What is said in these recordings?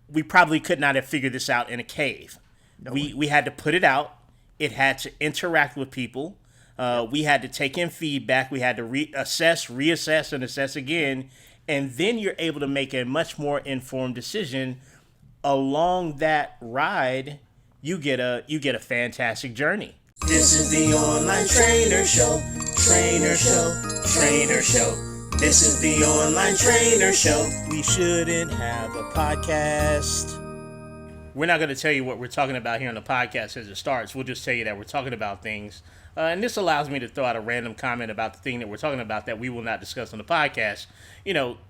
we probably could not have figured this out in a cave. No We had to put it out. It had to interact with people. We had to take in feedback. We had to reassess, and assess again. And then you're able to make a much more informed decision. Along that ride, you get a fantastic journey. This is the Online Trainer Show, Trainer Show, Trainer Show. This is the Online Trainer Show. We shouldn't have a podcast. We're not going to tell you what we're talking about here on the podcast as it starts. We'll just tell you that we're talking about things. And this allows me to throw out a random comment about the thing that we're talking about that we will not discuss on the podcast.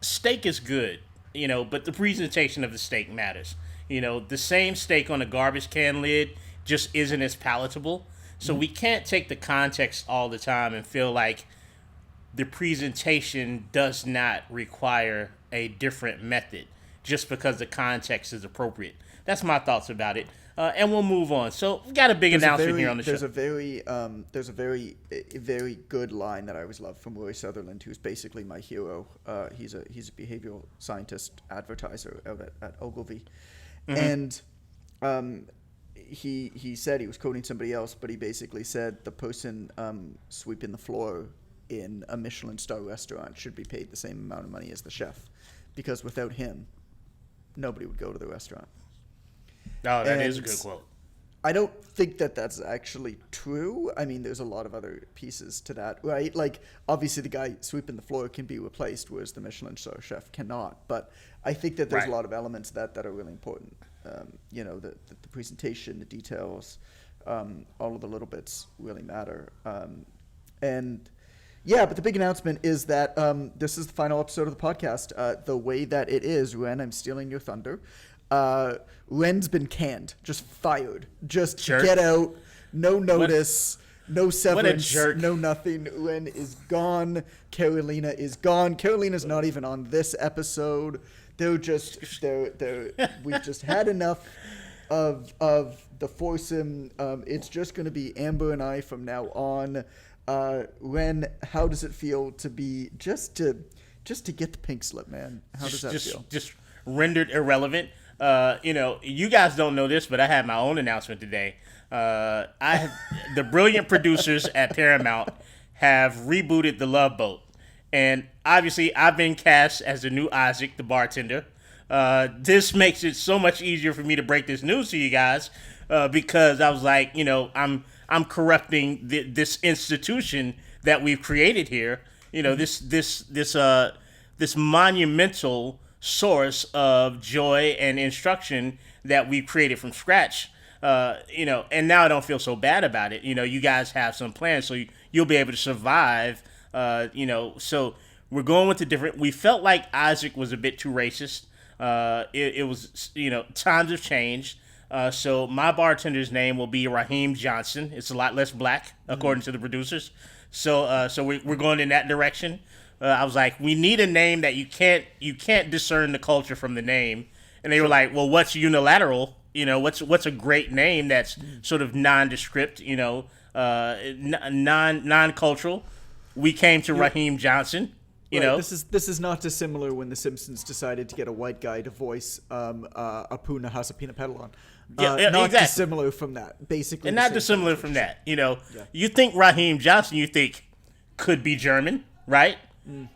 Steak is good, but the presentation of the steak matters. The same steak on a garbage can lid just isn't as palatable. So we can't take the context all the time and feel like the presentation does not require a different method just because the context is appropriate. That's my thoughts about it. And we'll move on. So we got a big announcement here on the show. There's a very good line that I always love from Roy Sutherland, who's basically my hero. He's a behavioral scientist advertiser out at Ogilvy. And he said, he was quoting somebody else, but he basically said the person sweeping the floor in a Michelin star restaurant should be paid the same amount of money as the chef, because without him, nobody would go to the restaurant. Oh, that is a good quote. I don't think that that's actually true. I mean, there's a lot of other pieces to that, right? Like, obviously, the guy sweeping the floor can be replaced, whereas the Michelin star chef cannot. But I think that there's a lot of elements that are really important. The presentation, the details, all of the little bits really matter. But the big announcement is that this is the final episode of the podcast. The way that it is, Ren, I'm stealing your thunder. Ren's been canned, just fired, just get out, no notice, no severance, no nothing. Ren is gone. Carolina is gone. Carolina's not even on this episode. We've just had enough of the foursome. It's just going to be Amber and I from now on. Ren, how does it feel to be just to get the pink slip, man? How does that feel? Just rendered irrelevant. You guys don't know this, but I had my own announcement today. The brilliant producers at Paramount have rebooted The Love Boat. And obviously, I've been cast as the new Isaac, the bartender. This makes it so much easier for me to break this news to you guys because I was like, I'm corrupting this institution that we've created here. This monumental source of joy and instruction that we've created from scratch. And now I don't feel so bad about it. You guys have some plans, so you'll be able to survive. So we're going with the different. We felt like Isaac was a bit too racist. It was, times have changed. So my bartender's name will be Raheem Johnson. It's a lot less black, according to the producers. So we're going in that direction. I was like, we need a name that you can't discern the culture from the name. And they were like, well, what's unilateral? What's a great name that's sort of nondescript, non-cultural. We came to Raheem Johnson. This is not dissimilar when The Simpsons decided to get a white guy to voice Apuna Hasapina Pedalon. Not exactly. Dissimilar from that, basically. And not dissimilar from that. You think Raheem Johnson, you think could be German, right?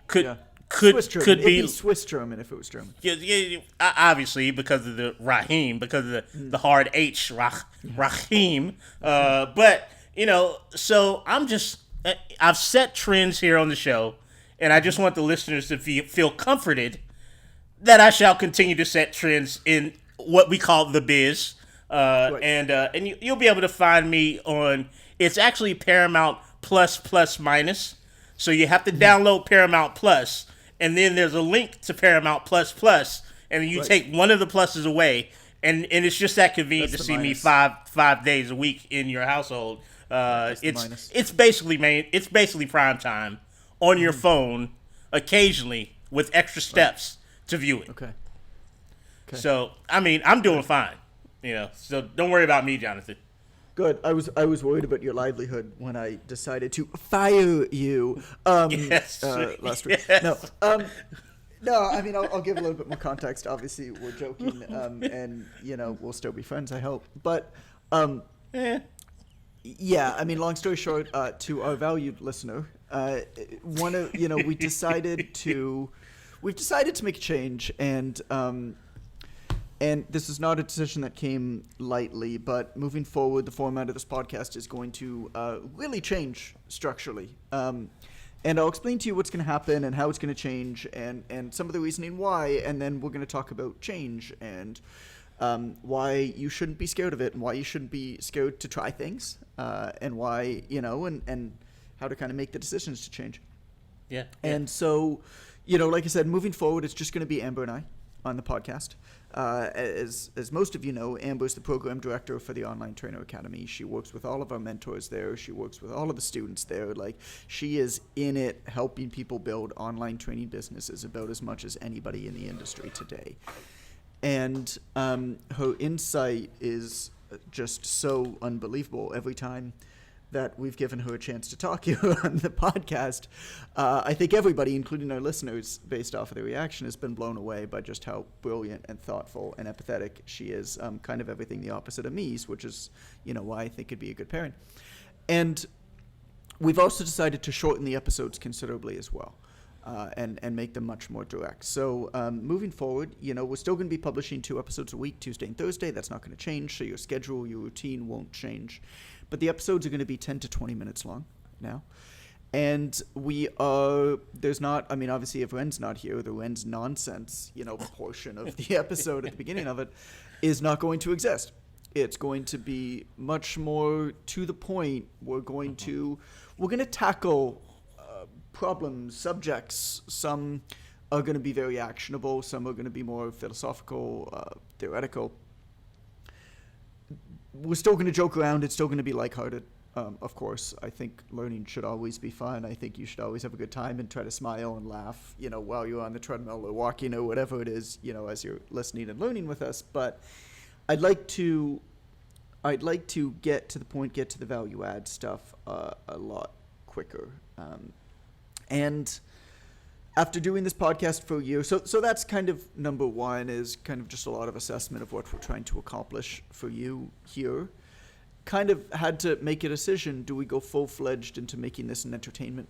Could Swiss German. Could It'd be Swiss German if it was German. Yeah, obviously because of the Raheem, because of the hard H, Raheem. But so I've set trends here on the show, and I just want the listeners to feel comforted that I shall continue to set trends in what we call the biz. Right. And you'll be able to find me on. It's actually Paramount Plus minus. So you have to download Paramount Plus, and then there's a link to Paramount Plus, and you take one of the pluses away, and it's just that convenient to see me five days a week in your household. It's basically prime time on your phone, occasionally with extra steps to view it. Okay. So I'm doing fine, So don't worry about me, Jonathan. Good. I was worried about your livelihood when I decided to fire you last week. Yes. No. No, I mean, I'll give a little bit more context. Obviously, we're joking, and, we'll still be friends, I hope. But, yeah, I mean, long story short, to our valued listener, we've decided to make a change, and this is not a decision that came lightly, but moving forward, the format of this podcast is going to really change structurally. And I'll explain to you what's going to happen and how it's going to change and some of the reasoning why, and then we're going to talk about change and why you shouldn't be scared of it and why you shouldn't be scared to try things and why, and how to kind of make the decisions to change. Yeah. And so, like I said, moving forward, it's just going to be Amber and I on the podcast. As most of you know, Amber's the program director for the Online Trainer Academy. She works with all of our mentors there. She works with all of the students there. Like, she is in it helping people build online training businesses about as much as anybody in the industry today. And her insight is just so unbelievable every time that we've given her a chance to talk here on the podcast. I think everybody, including our listeners, based off of the reaction, has been blown away by just how brilliant and thoughtful and empathetic she is. Kind of everything the opposite of me, which is, why I think it'd be a good pairing. And we've also decided to shorten the episodes considerably as well. And make them much more direct. So moving forward, we're still going to be publishing 2 episodes a week, Tuesday and Thursday. That's not going to change, so your schedule, your routine won't change. But the episodes are going to be 10 to 20 minutes long now. And obviously if Ren's not here, the Ren's nonsense, portion of the episode at the beginning of it is not going to exist. It's going to be much more to the point. We're going to tackle problems, subjects. Some are going to be very actionable. Some are going to be more philosophical, theoretical. We're still going to joke around. It's still going to be lighthearted. Of course, I think learning should always be fun. I think you should always have a good time and try to smile and laugh, while you're on the treadmill or walking or whatever it is, as you're listening and learning with us. But I'd like to get to the point, get to the value add stuff a lot quicker. And after doing this podcast for a year, so that's kind of number one, is kind of just a lot of assessment of what we're trying to accomplish for you here. Kind of had to make a decision. Do we go full-fledged into making this an entertainment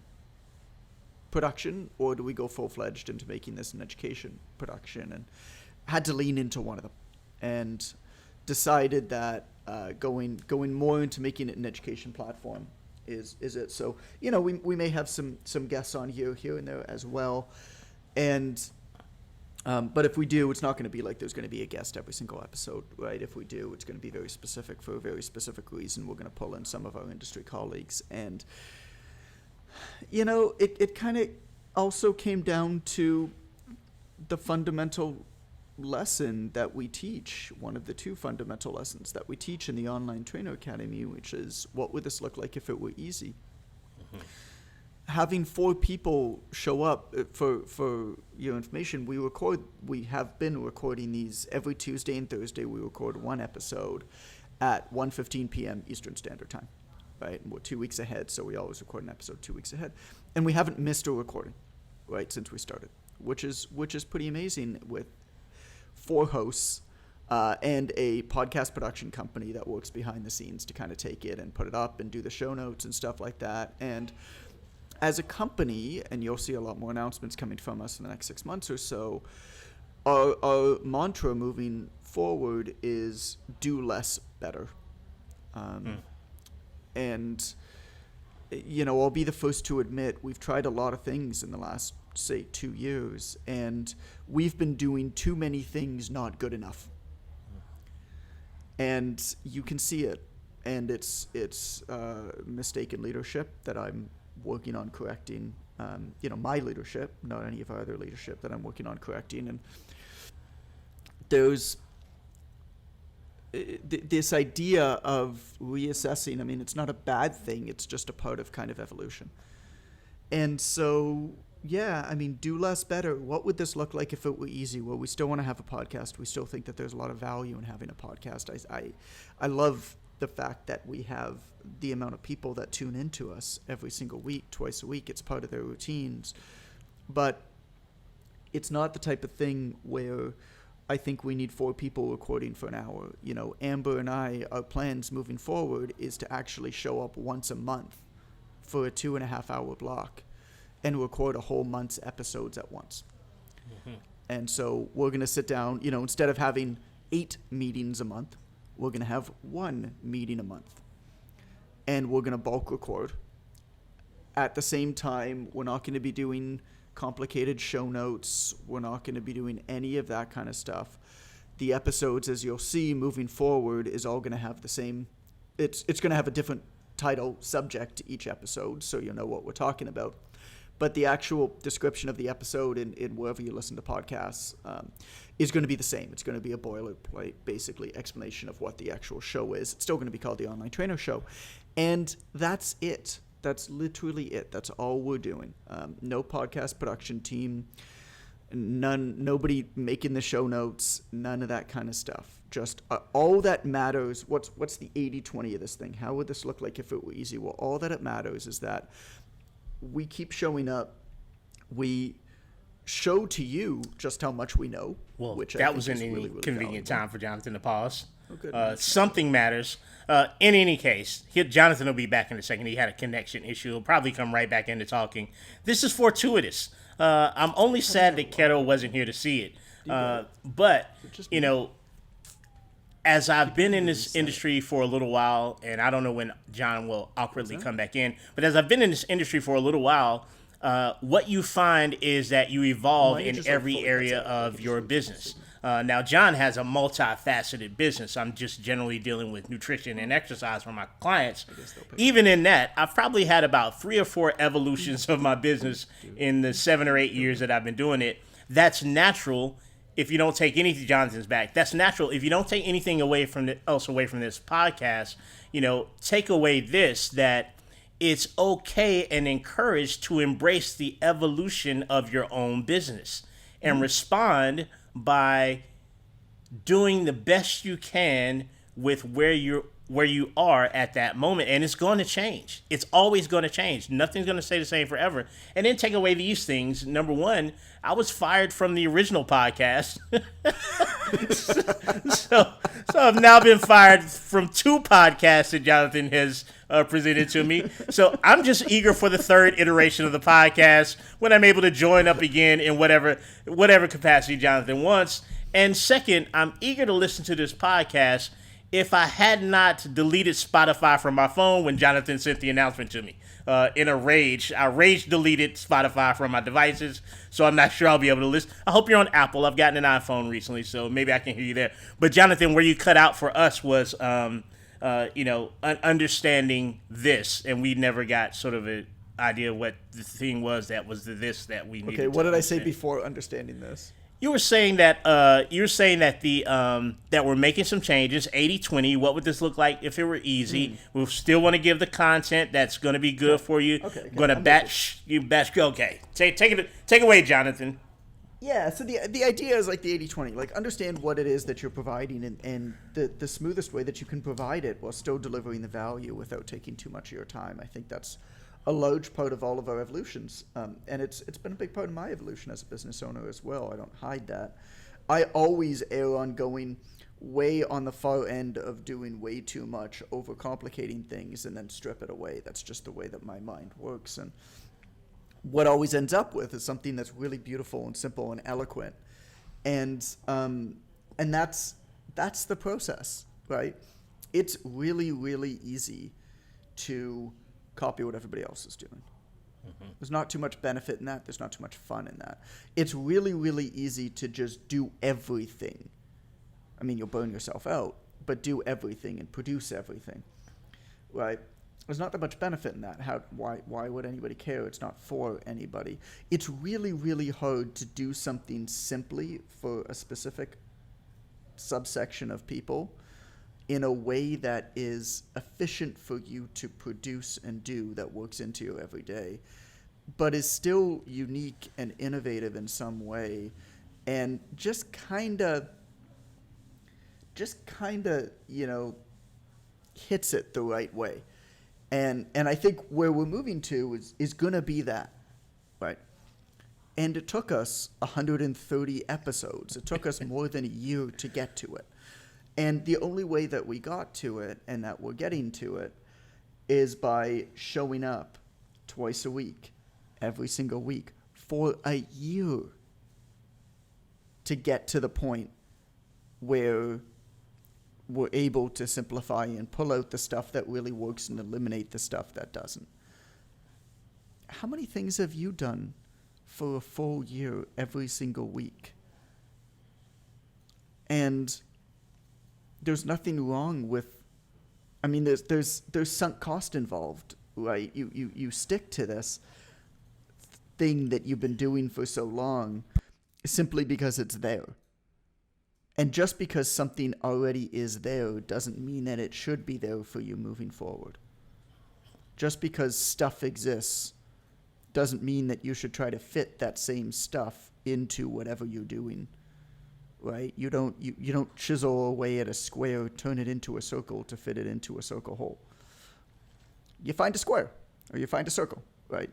production, or do we go full-fledged into making this an education production? And had to lean into one of them and decided that going more into making it an education platform is it. So, we may have some guests on here and there as well. And but if we do, it's not going to be like there's going to be a guest every single episode, right? If we do, it's going to be very specific for a very specific reason. We're going to pull in some of our industry colleagues. And, it kind of also came down to the fundamental lesson that we teach, one of the 2 fundamental lessons that we teach in the Online Trainer Academy, which is, what would this look like if it were easy? Mm-hmm. Having 4 people show up for your information, we have been recording these every Tuesday and Thursday. We record 1 episode at 1:15 p.m. Eastern Standard Time, right? And we're 2 weeks ahead, so we always record an episode 2 weeks ahead. And we haven't missed a recording, right, since we started, which is pretty amazing, with 4 hosts and a podcast production company that works behind the scenes to kind of take it and put it up and do the show notes and stuff like that. And as a company, and you'll see a lot more announcements coming from us in the next 6 months or so, our mantra moving forward is do less better. And, I'll be the first to admit we've tried a lot of things in the last, say, 2 years, and we've been doing too many things not good enough. And you can see it. And it's mistaken leadership that I'm working on correcting. My leadership, not any of our other leadership, that I'm working on correcting. And there's this idea of reassessing. I mean, it's not a bad thing. It's just a part of kind of evolution. And so, yeah, I mean, do less better. What would this look like if it were easy? Well, we still want to have a podcast. We still think that there's a lot of value in having a podcast. I love the fact that we have the amount of people that tune into us every single week, twice a week. It's part of their routines. But, it's not the type of thing where I think we need 4 people recording for an hour. You know, Amber and I, our plans moving forward is to actually show up once a month for a 2.5-hour block and record a whole month's episodes at once. Mm-hmm. And so we're going to sit down, you know, instead of having 8 meetings a month, we're going to have 1 meeting a month. And we're going to bulk record. At the same time, we're not going to be doing complicated show notes. We're not going to be doing any of that kind of stuff. The episodes, as you'll see moving forward, is all going to have the same, it's going to have a different title, subject to each episode, so you'll know what we're talking about. But the actual description of the episode in wherever you listen to podcasts is going to be the same. It's going to be a boilerplate, basically, explanation of what the actual show is. It's still going to be called the Online Trainer Show. And that's it. That's literally it. That's all we're doing. No podcast production team, nobody making the show notes, none of that kind of stuff. Just all that matters. What's the 80-20 of this thing? How would this look like if it were easy? Well, all that it matters is that we keep showing up. We show to you just how much we know. Well, which that was an really convenient time for Jonathan to pause. Something matters. In any case, Jonathan will be back in a second. He had a connection issue. He'll probably come right back into talking. This is fortuitous. I'm only sad that Keto wasn't here to see it. But, you know, as I've been in this industry for a little while, and I don't know when John will awkwardly come back in, but as I've been in this industry for a little while, what you find is that you evolve in every area of your business. Now, John has a multifaceted business. I'm just generally dealing with nutrition and exercise for my clients. Even in that, I've probably had about 3 or 4 evolutions of my business in the 7 or 8 years that I've been doing it. That's natural if you don't take anything. Jonathan's back. That's natural if you don't take anything away from this podcast. You know, take away this, that it's okay and encouraged to embrace the evolution of your own business and respond by doing the best you can with where you are at that moment. And it's going to change. It's always going to change. Nothing's going to stay the same forever. And then take away these things. Number one, I was fired from the original podcast. so I've now been fired from 2 podcasts that Jonathan has presented to me. So I'm just eager for the 3rd iteration of the podcast when I'm able to join up again in whatever capacity Jonathan wants. And second, I'm eager to listen to this podcast if I had not deleted Spotify from my phone when Jonathan sent the announcement to me. In a rage, I deleted Spotify from my devices, so I'm not sure I'll be able to listen. I hope you're on Apple. I've gotten an iPhone recently, so maybe I can hear you there. But Jonathan, where you cut out for us was understanding this, and we never got sort of an idea what the thing was that we needed. Okay, what did I say before understanding this? You were saying that that we're making some changes, 80-20. What would this look like if it were easy? We still want to give the content that's going to be good for you. Okay. Going to batch. Okay. Take away, Jonathan. Yeah, so the idea is like the 80-20. Like, understand what it is that you're providing and the smoothest way that you can provide it while still delivering the value without taking too much of your time. I think that's a large part of all of our evolutions. And it's been a big part of my evolution as a business owner as well. I don't hide that. I always err on going way on the far end of doing way too much, overcomplicating things, and then strip it away. That's just the way that my mind works. And what always ends up with is something that's really beautiful and simple and eloquent. And that's the process, right? It's really, really easy to copy what everybody else is doing. Mm-hmm. There's not too much benefit in that. There's not too much fun in that. It's really, really easy to just do everything. I mean, you'll burn yourself out, but do everything and produce everything, right? There's not that much benefit in that. Why would anybody care? It's not for anybody. It's really, really hard to do something simply for a specific subsection of people in a way that is efficient for you to produce and do, that works into you every day, but is still unique and innovative in some way, and just kind of, hits it the right way. And I think where we're moving to is going to be that, right? And it took us 130 episodes. It took us more than a year to get to it. And the only way that we got to it and that we're getting to it is by showing up twice a week, every single week, for a year to get to the point where we're able to simplify and pull out the stuff that really works and eliminate the stuff that doesn't. How many things have you done for a full year every single week? And there's nothing wrong with, I mean, there's sunk cost involved, right? You stick to this thing that you've been doing for so long simply because it's there. And just because something already is there doesn't mean that it should be there for you moving forward. Just because stuff exists doesn't mean that you should try to fit that same stuff into whatever you're doing, right? You don't chisel away at a square, turn it into a circle to fit it into a circle hole. You find a square or you find a circle, right?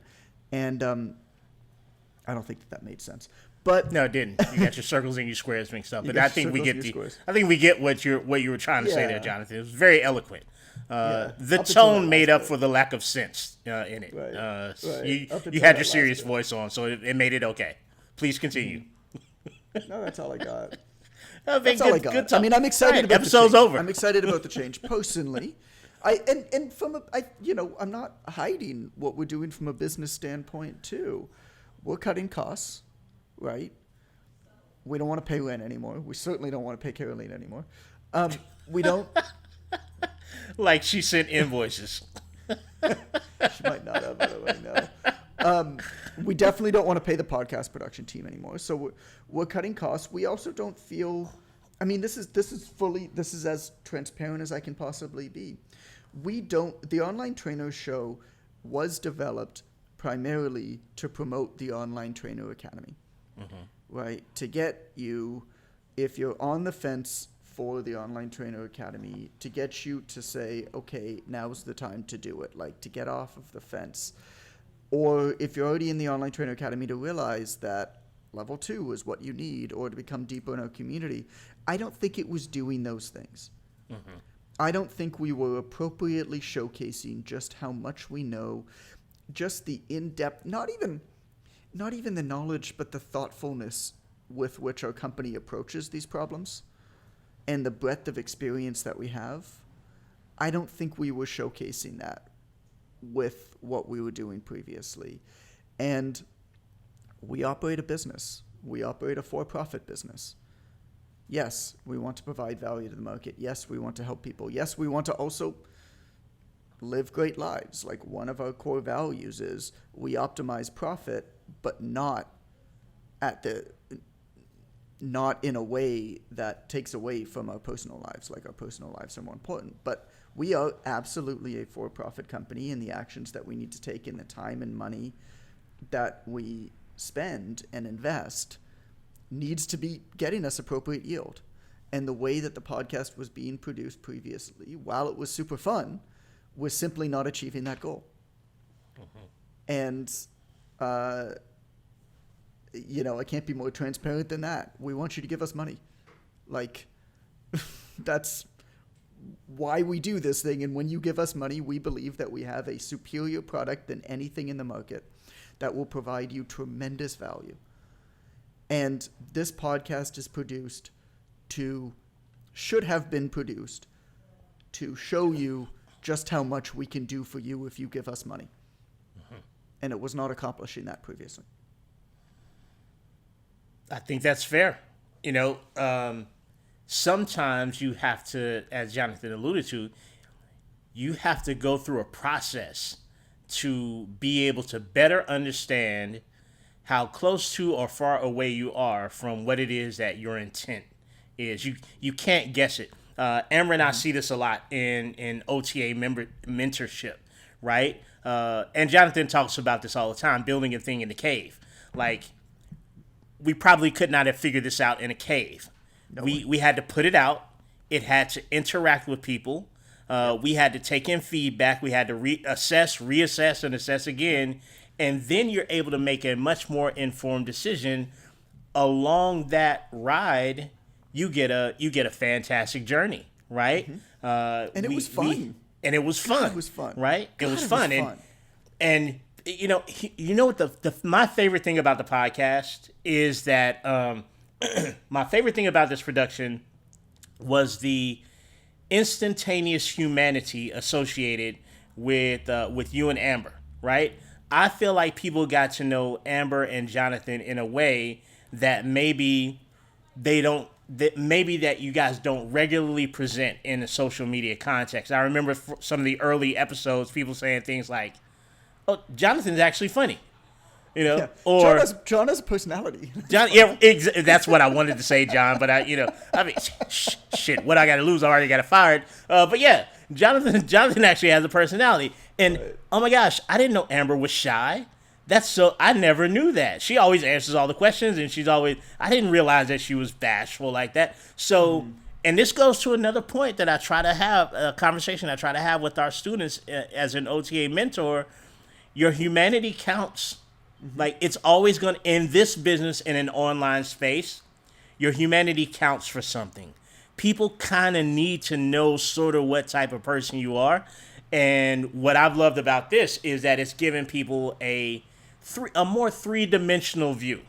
And I don't think that made sense. But no, it didn't. You got your circles and your squares mixed up. But I think we get what you were trying to say there, Jonathan. It was very eloquent. The tone made up for the lack of sense in it. Right. You had your serious voice on, so it made it okay. Please continue. No, that's all I got. That's all I got. Good talk. I mean, I'm excited about episode's the change. over. I'm excited about the change personally. I'm not hiding what we're doing from a business standpoint too. We're cutting costs, right? We don't want to pay rent anymore. We certainly don't want to pay Caroline anymore. We don't. Like she sent invoices. She might not have, by the way, no. We definitely don't want to pay the podcast production team anymore. So we're cutting costs. We also don't feel, I mean, this is as transparent as I can possibly be. The Online Trainer Show was developed primarily to promote the Online Trainer Academy, right? To get you, if you're on the fence for the Online Trainer Academy, to get you to say, okay, now's the time to do it, like to get off of the fence. Or if you're already in the Online Trainer Academy, to realize that level 2 is what you need, or to become deeper in our community. I don't think it was doing those things. I don't think we were appropriately showcasing just how much we know, just the in-depth, not even the knowledge, but the thoughtfulness with which our company approaches these problems and the breadth of experience that we have. I don't think we were showcasing that with what we were doing previously. And we operate a business. We operate a for-profit business. Yes, we want to provide value to the market. Yes, we want to help people. Yes, we want to also live great lives. Like, one of our core values is we optimize profit, but not in a way that takes away from our personal lives. Like, our personal lives are more important. But we are absolutely a for-profit company, and the actions that we need to take and the time and money that we spend and invest needs to be getting us appropriate yield. And the way that the podcast was being produced previously, while it was super fun, was simply not achieving that goal. And, I can't be more transparent than that. We want you to give us money. Like, that's why we do this thing. And when you give us money, we believe that we have a superior product than anything in the market that will provide you tremendous value. And this podcast is should have been produced to show you just how much we can do for you if you give us money. And it was not accomplishing that previously. I think that's fair. Sometimes you have to, as Jonathan alluded to, you have to go through a process to be able to better understand how close to or far away you are from what it is that your intent is. You can't guess it. Amber and I see this a lot in OTA mentorship, right? And Jonathan talks about this all the time, building a thing in the cave. Like, we probably could not have figured this out in a cave. We had to put it out. It had to interact with people. We had to take in feedback. We had to reassess, and assess again. and then you're able to make a much more informed decision. Along that ride, you get a fantastic journey, right? And it was fun. And it was fun. It was fun, right? God, It was fun. It was fun. And you know what my favorite thing about the podcast is that my favorite thing about this production was the instantaneous humanity associated with you and Amber, right? I feel like people got to know Amber and Jonathan in a way that maybe that you guys don't regularly present in a social media context. I remember some of the early episodes, people saying things like, "Oh, Jonathan's actually funny," Yeah. or John has a personality. John. Yeah, that's what I wanted to say, John. But shit, what I got to lose? I already got it fired. But yeah, Jonathan actually has a personality, and oh my gosh, I didn't know Amber was shy. I never knew that. She always answers all the questions, and I didn't realize that she was bashful like that. So, and this goes to another point that I try to have, a conversation I try to have with our students as an OTA mentor. Your humanity counts. Like, it's always going to, in this business, in an online space, your humanity counts for something. People kind of need to know sort of what type of person you are. And what I've loved about this is that it's given people a more three-dimensional view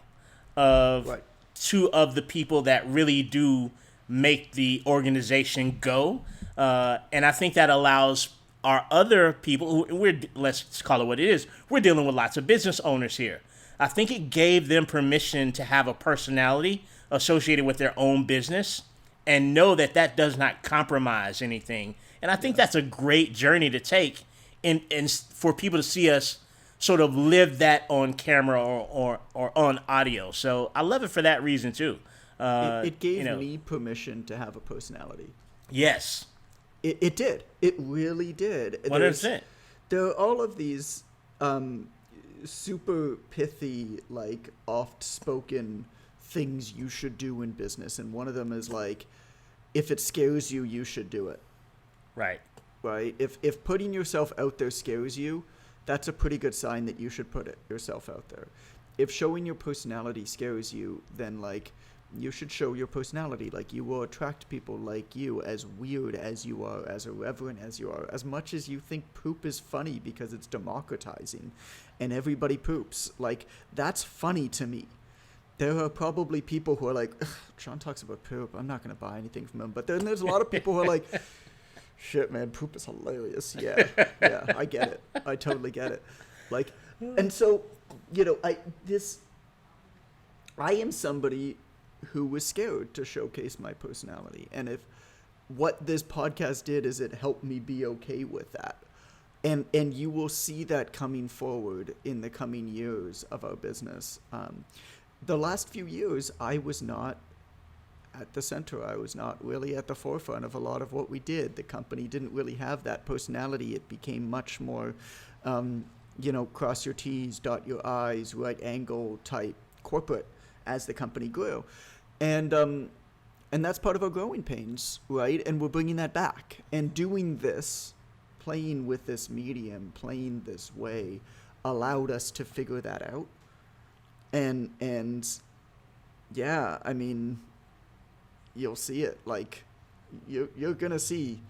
of two of the people that really do make the organization go. And I think that allows our other people, let's call it what it is, we're dealing with lots of business owners here. I think it gave them permission to have a personality associated with their own business and know that does not compromise anything. And I think that's a great journey to take and for people to see us sort of live that on camera or on audio. So I love it for that reason too. It gave me permission to have a personality. Yes. It did. It really did. 100%. There are all of these super pithy, like, oft-spoken things you should do in business. And one of them is, like, if it scares you, you should do it. Right. Right? If putting yourself out there scares you, that's a pretty good sign that you should put yourself out there. If showing your personality scares you, then, like, you should show your personality. Like, you will attract people like you, as weird as you are, as irreverent as you are, as much as you think poop is funny because it's democratizing and everybody poops. Like, that's funny to me. There are probably people who are like, John talks about poop, I'm not going to buy anything from him. But then there's a lot of people who are like, shit, man, poop is hilarious. Yeah, I get it. I totally get it. Like, and so, I am somebody who was scared to showcase my personality. And if what this podcast did is it helped me be okay with that. And you will see that coming forward in the coming years of our business. The last few years, I was not at the center. I was not really at the forefront of a lot of what we did. The company didn't really have that personality. It became much more, cross your T's, dot your I's, right angle type corporate as the company grew. And that's part of our growing pains, right? And we're bringing that back. And doing this, playing with this medium, playing this way, allowed us to figure that out. And yeah, I mean, you'll see it. Like, you're going to see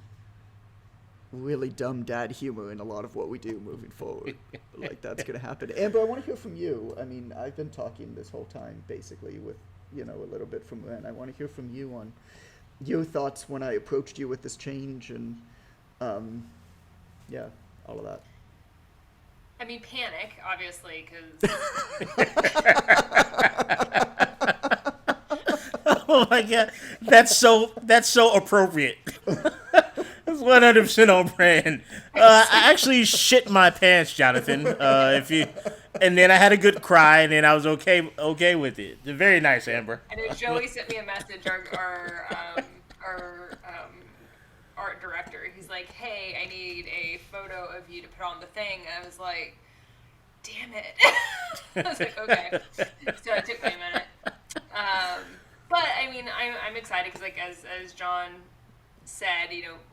really dumb dad humor in a lot of what we do moving forward. Like, that's going to happen. Amber, I want to hear from you. I mean, I've been talking this whole time, basically, with, a little bit from Ren. I want to hear from you on your thoughts when I approached you with this change and, all of that. I mean, panic, obviously, because... Oh my God, that's so appropriate. That's 100% on brand. I actually shit my pants, Jonathan. And then I had a good cry, and then I was okay with it. Very nice, Amber. And then Joey sent me a message. Our art director. He's like, "Hey, I need a photo of you to put on the thing." And I was like, "Damn it!" I was like, "Okay." So it took me a minute. But I mean, I'm excited because, like, as John said,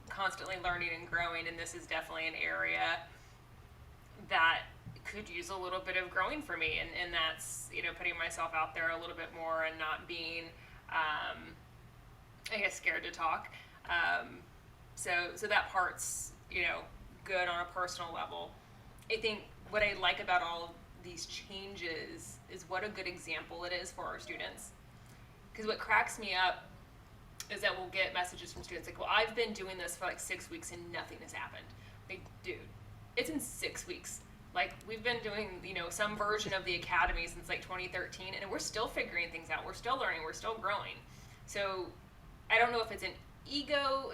constantly learning and growing, and this is definitely an area that could use a little bit of growing for me, and that's, you know, putting myself out there a little bit more and not being, I guess, scared to talk. So that part's, you know, good on a personal level. I think what I like about all of these changes is what a good example it is for our students. Because what cracks me up is that we'll get messages from students like, well, I've been doing this for like 6 weeks and nothing has happened. Like, dude, it's in 6 weeks. Like, we've been doing, you know, some version of the academy since like 2013, and we're still figuring things out. We're still learning. We're still growing. So I don't know if it's an ego.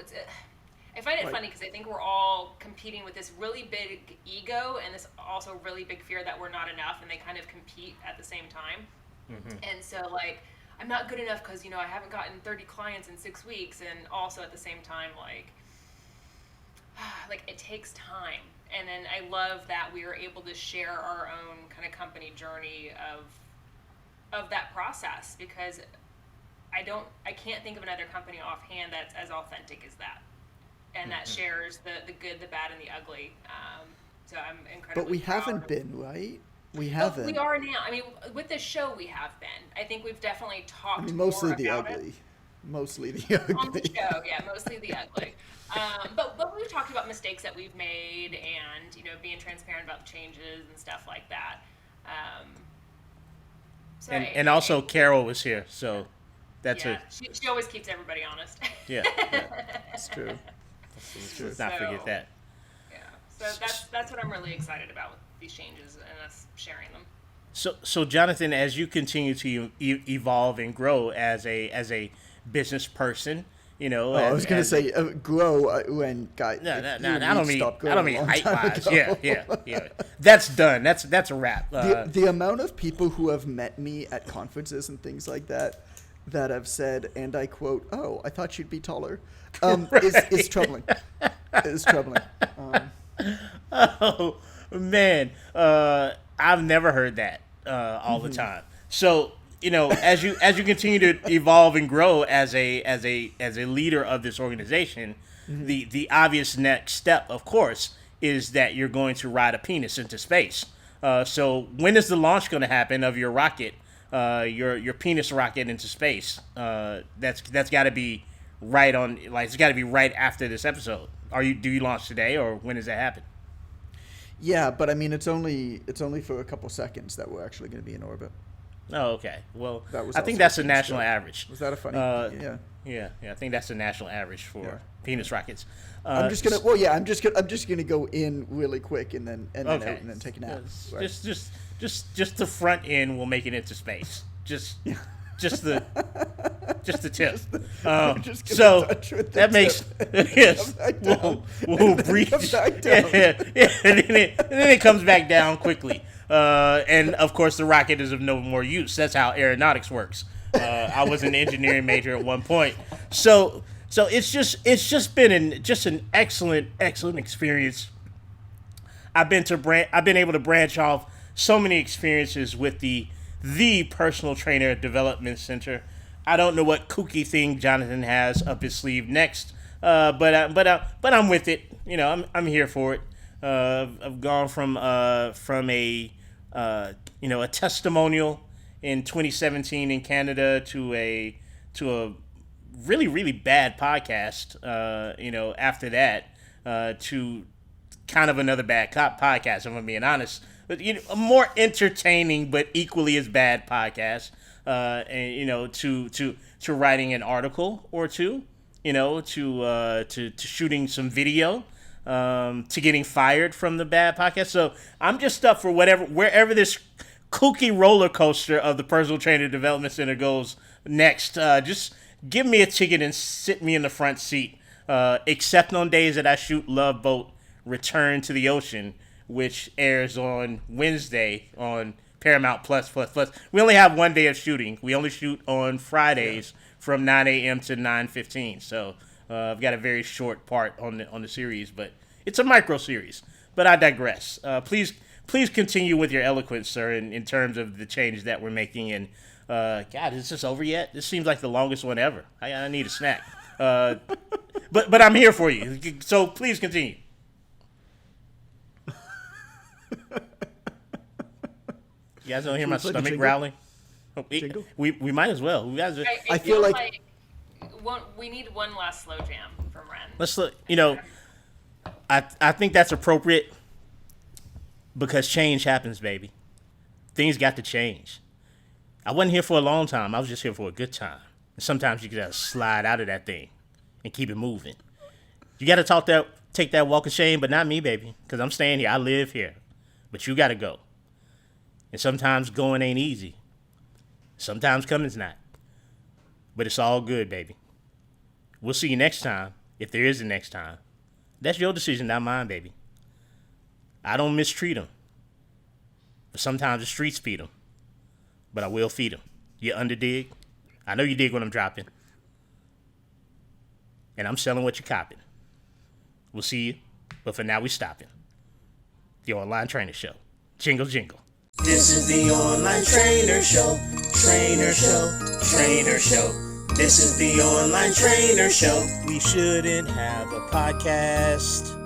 I find it funny because I think we're all competing with this really big ego and this also really big fear that we're not enough, and they kind of compete at the same time. Mm-hmm. And so, like, I'm not good enough because, you know, I haven't gotten 30 clients in 6 weeks, and also at the same time, like it takes time. And then I love that we are able to share our own kind of company journey of that process, because I can't think of another company offhand that's as authentic as that, and that shares the good, the bad, and the ugly. So I'm incredibly. But we haven't been, right? We haven't. But we are now. I mean, with this show, we have been. I think we've definitely talked. Mostly more the about ugly. It. Mostly the ugly. On the show, yeah, mostly the ugly. But we've talked about mistakes that we've made, and, you know, being transparent about the changes and stuff like that. And also Carol was here, so that's she always keeps everybody honest. Yeah, it's true. Let's not forget that. Yeah, so that's what I'm really excited about with these changes and us sharing them. So Jonathan, as you continue to evolve and grow as a business person, you know. I was going to say grow when guys. No. I don't mean height wise. Ago. Yeah. That's done. That's a wrap. The amount of people who have met me at conferences and things like that have said, and I quote, "Oh, I thought you'd be taller," is troubling. It's troubling. Oh man, I've never heard that all the time. So, you know, as you continue to evolve and grow as a leader of this organization, the obvious next step, of course, is that you're going to ride a penis into space. So when is the launch going to happen of your rocket, your penis rocket into space? That's got to be right on. Like, it's got to be right after this episode. Do you launch today, or when does that happen? Yeah, but I mean, it's only for a couple seconds that we're actually going to be in orbit. Oh, okay. Well, I think that's a national average. Was that a funny? Yeah. I think that's the national average for penis rockets. I'm just gonna go in really quick and then out and then take a nap. Right. Just the front end will make it into space. Just the tip. So that makes we'll breathe. And then it comes back down quickly. And of course, the rocket is of no more use. That's how aeronautics works. I was an engineering major at one point, so it's just been an excellent experience. I've been able to branch off so many experiences with the Personal Trainer Development Center. I don't know what kooky thing Jonathan has up his sleeve next, but I'm with it. You know, I'm here for it. I've gone from a testimonial in 2017 in Canada to a really, really bad podcast. After that, to kind of another bad podcast, if I'm being honest. But, you know, a more entertaining but equally as bad podcast. To writing an article or two, to shooting some video, to getting fired from the bad podcast. So I'm just up for wherever this kooky roller coaster of the Personal Trainer Development Center goes next. Just give me a ticket and sit me in the front seat. Except on days that I shoot Love Boat Return to the Ocean, which airs on Wednesday on Paramount Plus. We only have 1 day of shooting. We only shoot on Fridays from 9 a.m. to 9:15. So I've got a very short part on the series, but it's a micro series. But I digress. Please continue with your eloquence, sir, in terms of the change that we're making. And God, is this over yet? This seems like the longest one ever. I need a snack. But I'm here for you. So please continue. You guys don't hear my play the stomach jingle? growling? Jingle? We might as well. We guys. I feel like- we need one last slow jam from Ren. Let's look. I think that's appropriate because change happens, baby. Things got to change. I wasn't here for a long time. I was just here for a good time. And sometimes you gotta slide out of that thing and keep it moving. You gotta take that walk of shame, but not me, baby, because I'm staying here. I live here, but you gotta go. And sometimes going ain't easy. Sometimes coming's not. But it's all good, baby. We'll see you next time, if there is a next time. That's your decision, not mine, baby. I don't mistreat them. But sometimes the streets feed them. But I will feed them. You underdig? I know you dig what I'm dropping. And I'm selling what you're copping. We'll see you. But for now, we stopping. The Online Trainer Show. Jingle, jingle. This is the Online Trainer Show. Trainer Show. Trainer Show. This is the Online Trainer Show. We shouldn't have a podcast